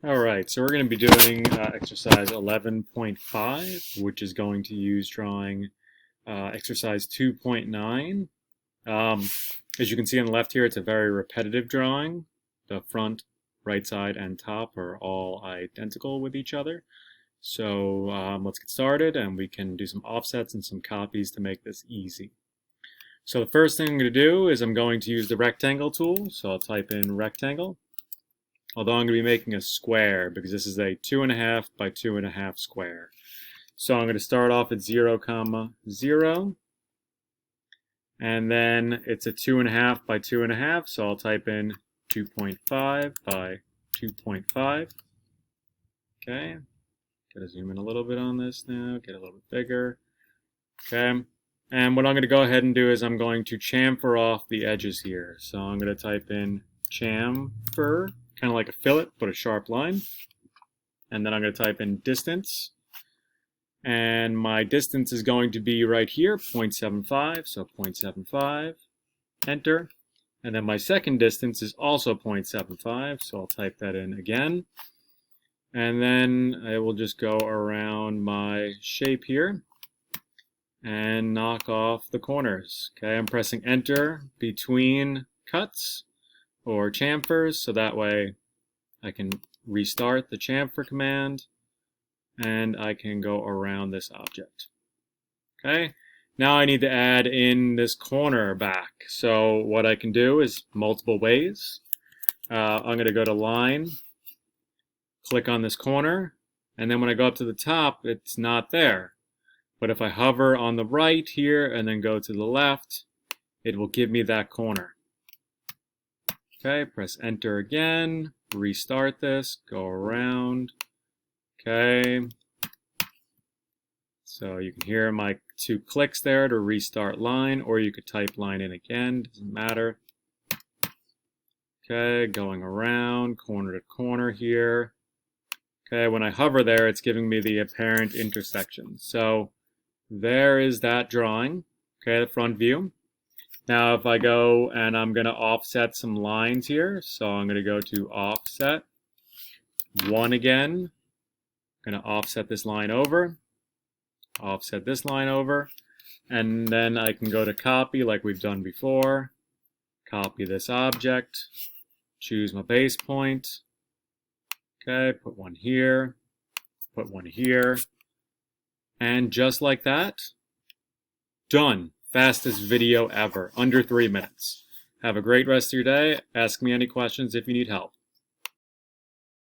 Alright, so we're going to be doing exercise 11.5, which is going to use drawing exercise 2.9. As you can see on the left here, it's a very repetitive drawing. The front, right side, and top are all identical with each other. So let's get started, and we can do some offsets and some copies to make this easy. So the first thing I'm going to do is I'm going to use the rectangle tool. So I'll type in rectangle. Although I'm going to be making a square because this is a 2.5 by 2.5 square. So I'm going to start off at 0, 0. And then it's a 2.5 by 2.5, so I'll type in 2.5 by 2.5. Okay, gotta zoom in a little bit on this now, get a little bit bigger. Okay, and what I'm going to go ahead and do is I'm going to chamfer off the edges here. So I'm going to type in chamfer, kind of like a fillet, but a sharp line. And then I'm going to type in distance. And my distance is going to be right here, 0.75, so 0.75, enter. And then my second distance is also 0.75, so I'll type that in again. And then I will just go around my shape here and knock off the corners. Okay, I'm pressing enter between cuts or chamfers, so that way I can restart the chamfer command and I can go around this object. Okay, now I need to add in this corner back. So what I can do is multiple ways. I'm going to go to line, click on this corner, and then when I go up to the top, it's not there. But if I hover on the right here and then go to the left, it will give me that corner. Okay, press enter again, restart this, go around. Okay, so you can hear my 2 clicks there to restart line, or you could type line in again, doesn't matter. Okay, going around, corner to corner here. Okay, when I hover there, it's giving me the apparent intersection. So there is that drawing, okay, the front view. Now if I go and I'm going to offset some lines here, so I'm going to go to offset 1 again. I'm going to offset this line over, offset this line over, and then I can go to copy like we've done before, copy this object, choose my base point, okay, put one here, put one here, and just like that, done. Fastest video ever, under 3 minutes. Have a great rest of your day. Ask me any questions if you need help.